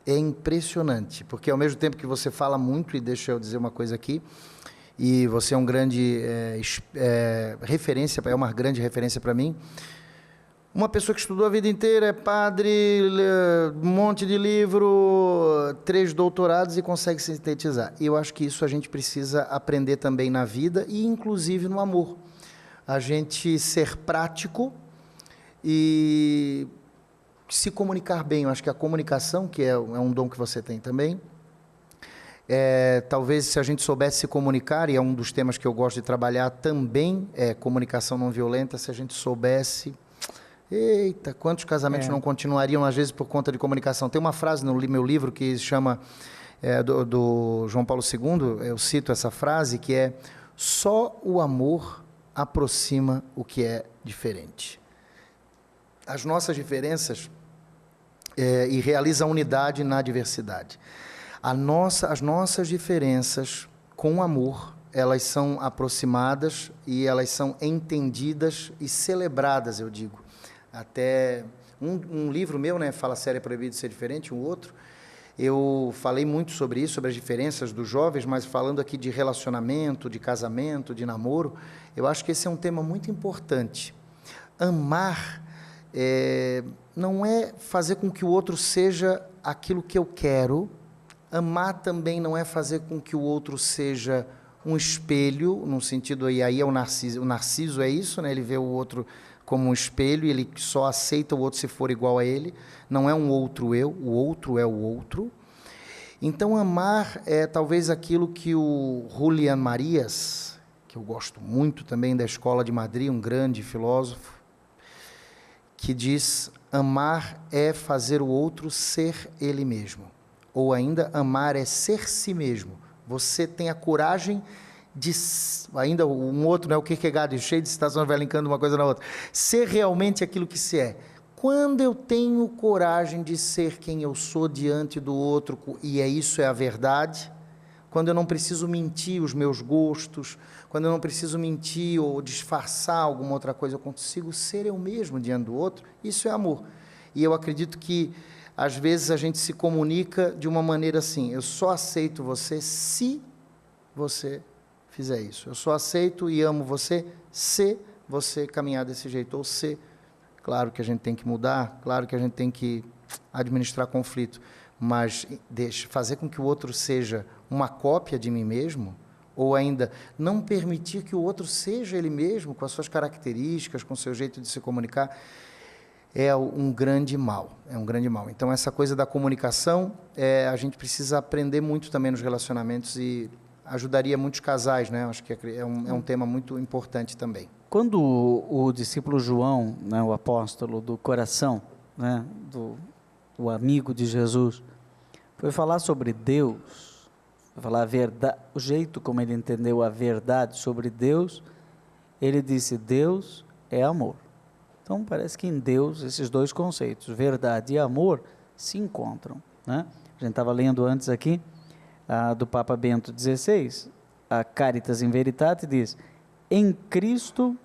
é impressionante, porque ao mesmo tempo que você fala muito, e deixa eu dizer uma coisa aqui, e você é um grande referência, é uma grande referência para mim, uma pessoa que estudou a vida inteira, é padre, um monte de livro, 3 doutorados e consegue sintetizar. E eu acho que isso a gente precisa aprender também na vida e inclusive no amor. A gente ser prático e se comunicar bem. Eu acho que a comunicação, que é um dom que você tem também, talvez se a gente soubesse se comunicar, e é um dos temas que eu gosto de trabalhar também, comunicação não violenta, se a gente soubesse... Eita, quantos casamentos não continuariam, às vezes, por conta de comunicação? Tem uma frase no meu livro que se chama, do João Paulo II, eu cito essa frase, que é: só o amor aproxima o que é diferente. As nossas diferenças e realiza a unidade na diversidade. As nossas diferenças, com amor, elas são aproximadas e elas são entendidas e celebradas, eu digo. Até um livro meu, né, Fala Sério, é Proibido Ser Diferente, um outro, eu falei muito sobre isso, sobre as diferenças dos jovens, mas falando aqui de relacionamento, de casamento, de namoro, eu acho que esse é um tema muito importante. Amar não é fazer com que o outro seja aquilo que eu quero. Amar também não é fazer com que o outro seja um espelho, no sentido aí é o narciso. O narciso é isso, né? Ele vê o outro como um espelho e ele só aceita o outro se for igual a ele. Não é um outro eu, o outro é o outro. Então, amar é talvez aquilo que o Julián Marías, que eu gosto muito também da Escola de Madrid, um grande filósofo, que diz: amar é fazer o outro ser ele mesmo. Ou ainda, amar é ser si mesmo. Você tem a coragem de... Ainda um outro, né, o Kierkegaard, cheio de citações, vai linkando uma coisa na outra. Ser realmente aquilo que se é. Quando eu tenho coragem de ser quem eu sou diante do outro, e isso é a verdade, quando eu não preciso mentir os meus gostos, quando eu não preciso mentir ou disfarçar alguma outra coisa, eu consigo ser eu mesmo diante do outro, isso é amor. E eu acredito que, às vezes, a gente se comunica de uma maneira assim: eu só aceito você se você fizer isso. Eu só aceito e amo você se você caminhar desse jeito. Ou se, claro que a gente tem que mudar, claro que a gente tem que administrar conflito, mas fazer com que o outro seja uma cópia de mim mesmo, ou ainda não permitir que o outro seja ele mesmo, com as suas características, com o seu jeito de se comunicar, é um grande mal, é um grande mal. Então, essa coisa da comunicação, a gente precisa aprender muito também nos relacionamentos e ajudaria muitos casais, né? Acho que é um tema muito importante também. Quando o discípulo João, né, o apóstolo do coração, né, o amigo de Jesus, foi falar sobre Deus, foi falar a verdade, o jeito como ele entendeu a verdade sobre Deus, ele disse: Deus é amor. Então, parece que em Deus, esses dois conceitos, verdade e amor, se encontram, né? A gente estava lendo antes aqui, do Papa Bento XVI, a Caritas in Veritate diz: em Cristo,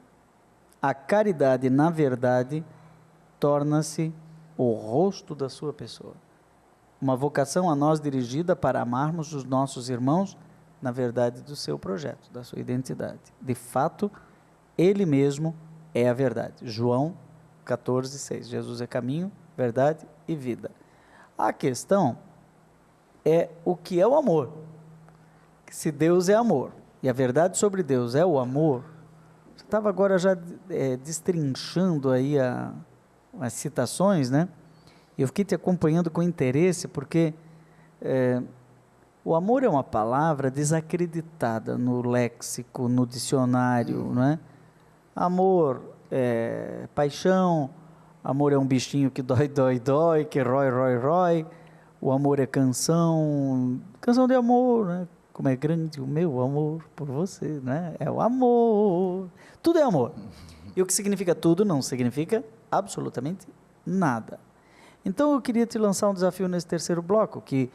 a caridade na verdade torna-se o rosto da sua pessoa. Uma vocação a nós dirigida para amarmos os nossos irmãos na verdade do seu projeto, da sua identidade. De fato, Ele mesmo é a verdade. João 14:6. Jesus é caminho, verdade e vida. A questão é o que é o amor. Se Deus é amor e a verdade sobre Deus é o amor, você estava agora já destrinchando aí as citações, né? Eu fiquei te acompanhando com interesse porque o amor é uma palavra desacreditada no léxico, no dicionário, não é? Amor é paixão, amor é um bichinho que dói, dói, dói, que rói, rói, rói. O amor é canção de amor, né? Como é grande o meu amor por você, né? É o amor. Tudo é amor. E o que significa tudo não significa absolutamente nada. Então eu queria te lançar um desafio nesse terceiro bloco, que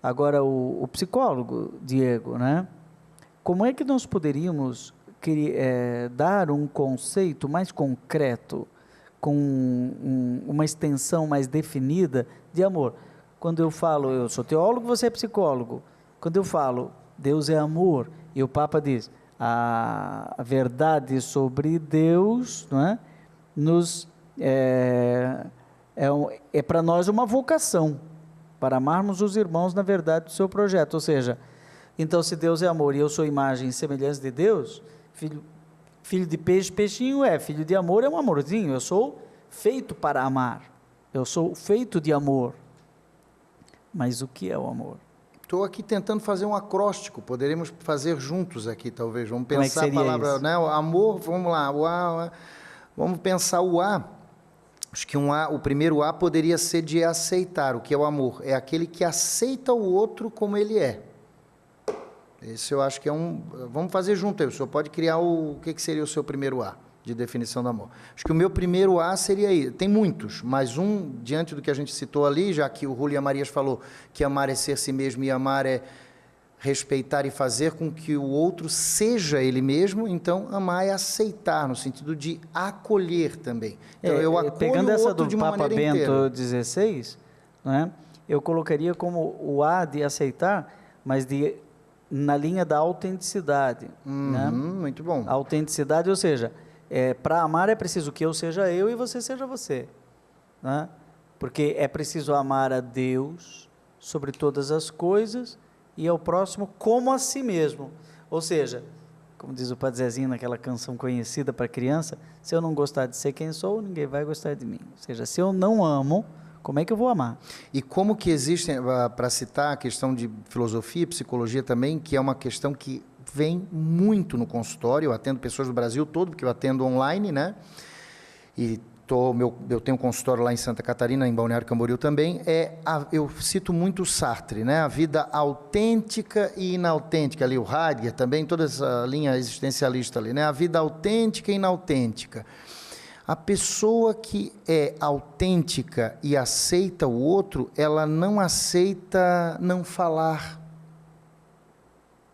agora o psicólogo, Diego, né? Como é que nós poderíamos dar um conceito mais concreto, com uma extensão mais definida de amor? Quando eu falo, eu sou teólogo, você é psicólogo. Quando eu falo, Deus é amor, e o Papa diz, a verdade sobre Deus, não é? É para nós uma vocação, para amarmos os irmãos na verdade do seu projeto. Ou seja, então se Deus é amor e eu sou imagem e semelhança de Deus, filho de peixe, peixinho filho de amor é um amorzinho. Eu sou feito para amar, eu sou feito de amor. Mas o que é o amor? Estou aqui tentando fazer um acróstico, poderíamos fazer juntos aqui, talvez. Vamos pensar como é que seria a palavra, isso? né? O amor, vamos lá, o A, vamos pensar o A. Acho que o primeiro A poderia ser de aceitar. O que é o amor? É aquele que aceita o outro como ele é. Esse eu acho que é vamos fazer junto aí. O senhor pode criar o que seria o seu primeiro A de definição do amor. Acho que o meu primeiro A seria aí. Tem muitos, mas diante do que a gente citou ali, já que o Julián Marias falou que amar é ser si mesmo e amar é respeitar e fazer com que o outro seja ele mesmo, então amar é aceitar, no sentido de acolher também. Então, eu acolho pegando o essa outro do de uma Papa maneira inteira. Bento XVI, né, eu colocaria como o A de aceitar, mas na linha da autenticidade. Né? Muito bom. A autenticidade, ou seja, para amar é preciso que eu seja eu e você seja você. Né? Porque é preciso amar a Deus sobre todas as coisas e ao próximo como a si mesmo. Ou seja, como diz o Padre Zezinho naquela canção conhecida para criança, se eu não gostar de ser quem sou, ninguém vai gostar de mim. Ou seja, se eu não amo, como é que eu vou amar? E como que existem, para citar a questão de filosofia e psicologia também, que é uma questão que vem muito no consultório. Eu atendo pessoas do Brasil todo, porque eu atendo online, né? E eu tenho um consultório lá em Santa Catarina, em Balneário Camboriú também. Eu cito muito o Sartre, né? A vida autêntica e inautêntica, ali o Heidegger também, toda essa linha existencialista ali, né? A vida autêntica e inautêntica. A pessoa que é autêntica e aceita o outro, ela não aceita não falar.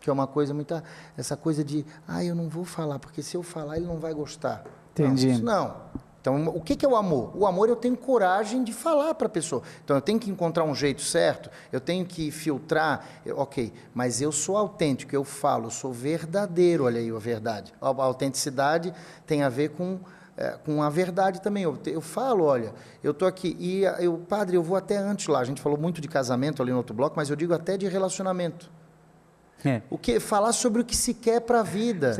Que é uma coisa muito... Essa coisa de, eu não vou falar, porque se eu falar, ele não vai gostar. Entendi. Não, isso não. Então, o que é o amor? O amor, eu tenho coragem de falar para a pessoa. Então, eu tenho que encontrar um jeito certo, eu tenho que filtrar, ok, mas eu sou autêntico, eu falo, eu sou verdadeiro, olha aí a verdade. A autenticidade tem a ver com a verdade também. Eu falo, olha, eu estou aqui, e padre, eu vou até antes lá, a gente falou muito de casamento ali no outro bloco, mas eu digo até de relacionamento. Falar sobre o que se quer para a vida.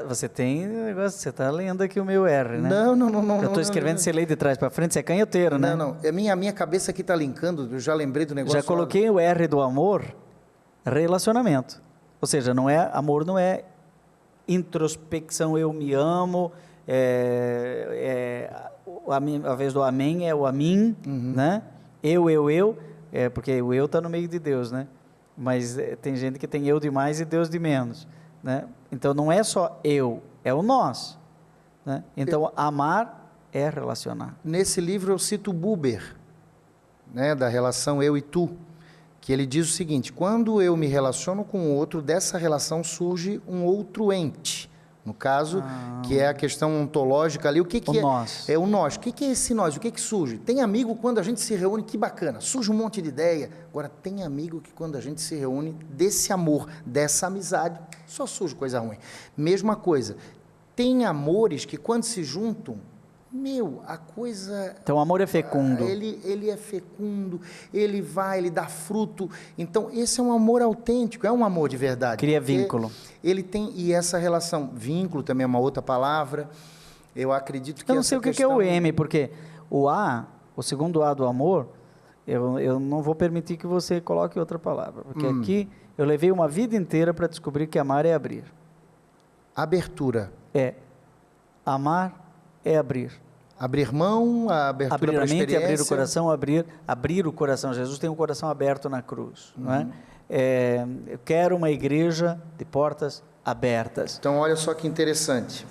Você tem negócio, você está lendo aqui o meu R, né? Não. Eu estou escrevendo, você lê de trás para frente, você é canhoteiro, né? Não. A minha cabeça aqui está linkando, eu já lembrei do negócio. Já coloquei o R do amor, relacionamento. Ou seja, amor não é introspecção, eu me amo, a vez do amém é o a mim, né? Eu, porque o eu está no meio de Deus, né? Mas tem gente que tem eu de mais e Deus de menos, né? Então não é só eu, é o nós, né? Então amar é relacionar. Nesse livro eu cito Buber, né, da relação eu e tu, que ele diz o seguinte: quando eu me relaciono com o outro, dessa relação surge um outro ente. No caso, que é a questão ontológica ali, o que é? Nós. É o nós. O que é esse nós? O que surge? Tem amigo quando a gente se reúne, que bacana, surge um monte de ideia. Agora, tem amigo que quando a gente se reúne, desse amor, dessa amizade, só surge coisa ruim. Mesma coisa, tem amores que quando se juntam, a coisa... Então o amor é fecundo. Ele é fecundo, ele dá fruto. Então esse é um amor autêntico, é um amor de verdade. Cria vínculo. Ele tem, e essa relação, vínculo também é uma outra palavra, eu acredito que... Eu não sei o que é o M, porque o segundo A do amor, eu não vou permitir que você coloque outra palavra, porque aqui eu levei uma vida inteira para descobrir que amar é abrir. Abertura. Amar é abrir. Abrir mão, a abertura para a experiência. Abrir a mente, abrir o coração, abrir o coração. Jesus tem um coração aberto na cruz, não é? Eu quero uma igreja de portas abertas. Então, olha só que interessante.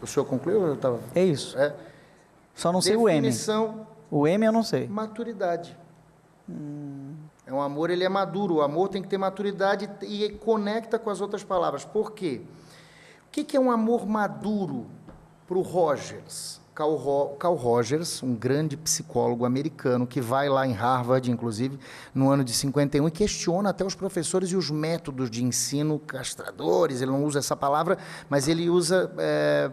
O senhor concluiu? Eu tava... É isso. Só não sei o M. Definição. O M eu não sei. Maturidade. É um amor, ele é maduro. O amor tem que ter maturidade e conecta com as outras palavras. Por quê? O que é um amor maduro para o Rogers? Carl Rogers, um grande psicólogo americano que vai lá em Harvard, inclusive, no ano de 51, e questiona até os professores e os métodos de ensino castradores. Ele não usa essa palavra, mas ele usa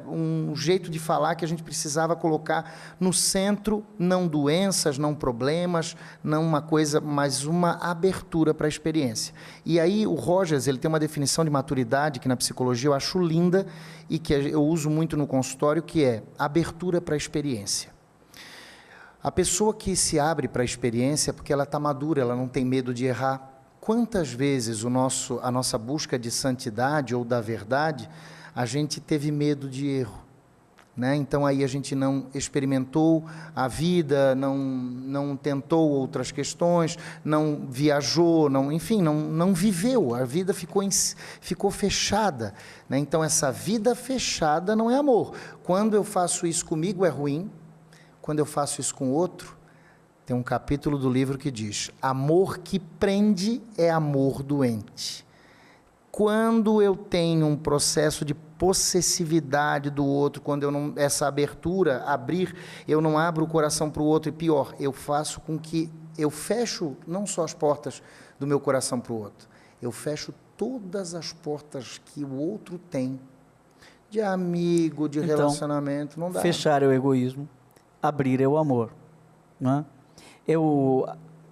um jeito de falar que a gente precisava colocar no centro, não doenças, não problemas, não uma coisa, mas uma abertura para a experiência. E aí o Rogers, ele tem uma definição de maturidade que na psicologia eu acho linda e que eu uso muito no consultório, que é abertura para a experiência. A pessoa que se abre para a experiência é porque ela está madura, ela não tem medo de errar. Quantas vezes a nossa busca de santidade ou da verdade, a gente teve medo de erro, né? Então aí a gente não experimentou a vida, não tentou outras questões, não viajou, enfim, não viveu, a vida ficou fechada, né? Então essa vida fechada não é amor. Quando eu faço isso comigo é ruim, quando eu faço isso com outro, tem um capítulo do livro que diz: amor que prende é amor doente. Quando eu tenho um processo de possessividade do outro, quando eu não, essa abertura, eu não abro o coração para o outro, e pior, eu faço com que eu fecho não só as portas do meu coração para o outro, eu fecho todas as portas que o outro tem, de amigo, de relacionamento, não dá. Fechar é o egoísmo, abrir é o amor, não é? Eu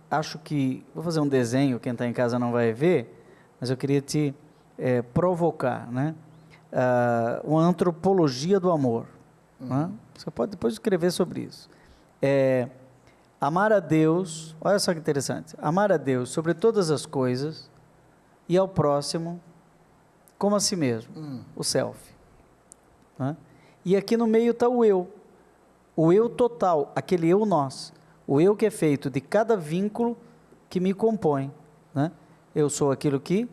acho que, vou fazer um desenho, quem está em casa não vai ver, mas eu queria te provocar, né? Uma antropologia do amor. Né? Você pode depois escrever sobre isso. Amar a Deus, olha só que interessante, amar a Deus sobre todas as coisas e ao próximo como a si mesmo, o self. Né? E aqui no meio está o eu total, aquele eu nós, o eu que é feito de cada vínculo que me compõe. Né? Eu sou aquilo que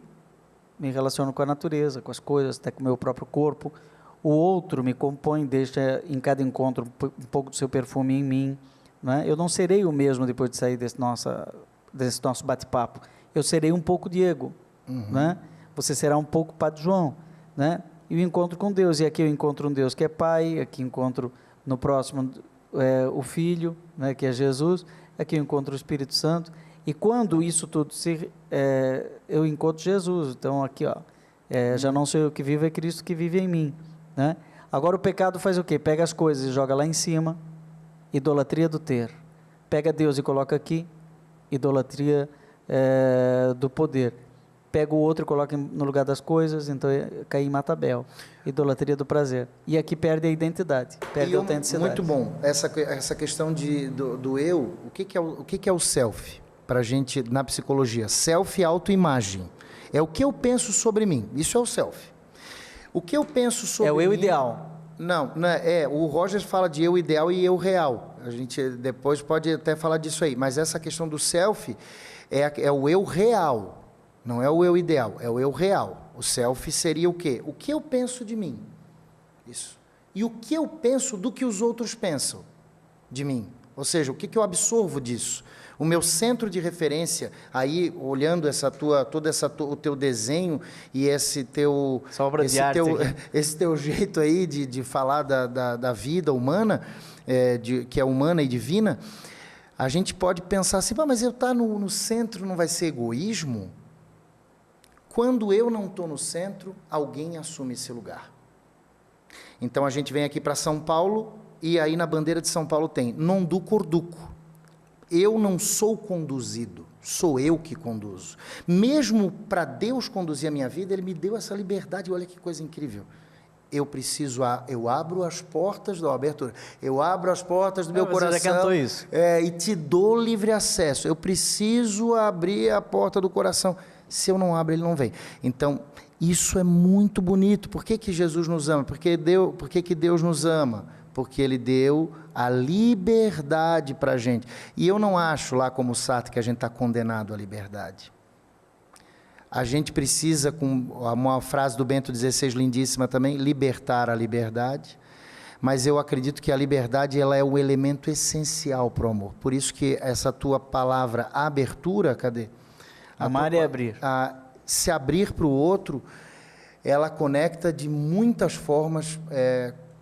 me relaciono com a natureza, com as coisas, até com o meu próprio corpo. O outro me compõe, deixa em cada encontro um pouco do seu perfume em mim. Né? Eu não serei o mesmo depois de sair desse nosso bate-papo. Eu serei um pouco Diego. Né? Você será um pouco Padre João. Né? E o encontro com Deus. E aqui eu encontro um Deus que é Pai, aqui encontro no próximo o Filho, né, que é Jesus, aqui eu encontro o Espírito Santo. E quando isso tudo eu encontro Jesus, então aqui, já não sou eu que vivo, é Cristo que vive em mim. Né? Agora o pecado faz o quê? Pega as coisas e joga lá em cima, idolatria do ter. Pega Deus e coloca aqui, idolatria do poder. Pega o outro e coloca no lugar das coisas, então Caim mata Abel, idolatria do prazer. E aqui perde a identidade, perde a autenticidade. Muito bom, essa questão do eu, o que é o self? Para a gente, na psicologia, self é autoimagem. É o que eu penso sobre mim. Isso é o self. O que eu penso sobre mim... É o eu ideal. Não, o Rogers fala de eu ideal e eu real. A gente depois pode até falar disso aí. Mas essa questão do self é o eu real. Não é o eu ideal, é o eu real. O self seria o quê? O que eu penso de mim. Isso. E o que eu penso do que os outros pensam de mim. Ou seja, o que eu absorvo disso. O meu centro de referência, aí olhando o teu desenho e esse teu jeito aí de falar da vida humana, que é humana e divina, a gente pode pensar assim, mas eu estar no centro não vai ser egoísmo? Quando eu não estou no centro, alguém assume esse lugar. Então a gente vem aqui para São Paulo e aí na bandeira de São Paulo tem non duco or duco. Eu não sou conduzido, sou eu que conduzo. Mesmo para Deus conduzir a minha vida, Ele me deu essa liberdade, olha que coisa incrível. Eu abro as portas da abertura, eu abro as portas do meu coração. Você já cantou isso. E te dou livre acesso. Eu preciso abrir a porta do coração. Se eu não abro, ele não vem. Então, Isso é muito bonito. Por que que Jesus nos ama? Por que que Deus nos ama? Porque Ele deu a liberdade para a gente. E eu não acho, lá como Sartre, que a gente está condenado à liberdade. A gente precisa, com uma frase do Bento XVI lindíssima também, libertar a liberdade. Mas eu acredito que a liberdade ela é o elemento essencial para o amor. Por isso que essa tua palavra abertura, cadê? Amar é abrir. Se abrir para o outro, ela conecta de muitas formas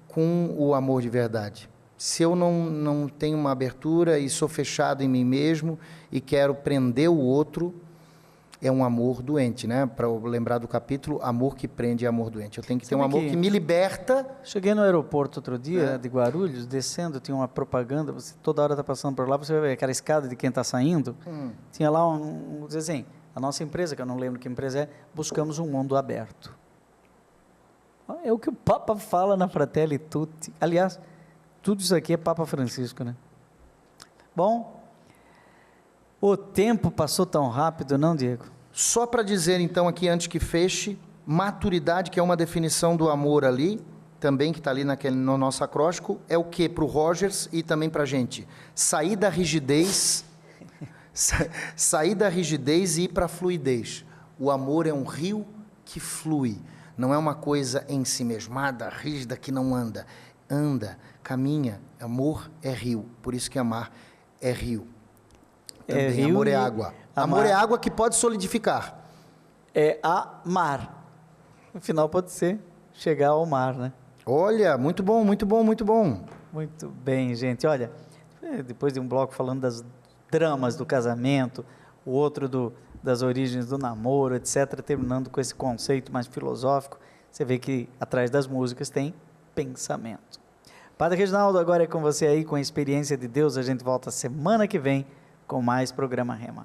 com o amor de verdade. Se eu não tenho uma abertura e sou fechado em mim mesmo e quero prender o outro, é um amor doente, né? Para lembrar do capítulo, amor que prende é amor doente. Eu tenho que ter um amor que me liberta. Cheguei no aeroporto outro dia, de Guarulhos, descendo, tinha uma propaganda, você toda hora está passando por lá, você vai ver aquela escada de quem está saindo, tinha lá um desenho. A nossa empresa, que eu não lembro que empresa é, buscamos um mundo aberto. É o que o Papa fala na Fratelli Tutti. Aliás, tudo isso aqui é Papa Francisco, né? Bom, o tempo passou tão rápido, não, Diego? Só para dizer, então, aqui, antes que feche, maturidade, que é uma definição do amor ali, também, que está ali no nosso acróstico, é o que para o Rogers e também para a gente? Sair da rigidez, sair da rigidez e ir para a fluidez. O amor é um rio que flui, não é uma coisa ensimesmada, rígida, que não anda. Anda, caminha, amor é rio, por isso que amar é rio. Também, amor é água. Amor é água que pode solidificar. É amar. No final pode ser chegar ao mar, né? Olha, muito bom, muito bom, muito bom. Muito bem, gente. Olha, depois de um bloco falando das dramas do casamento, o outro das origens do namoro, etc., terminando com esse conceito mais filosófico, você vê que atrás das músicas tem pensamento. Padre Reginaldo, agora é com você aí, com a experiência de Deus. A gente volta semana que vem com mais programa Rema.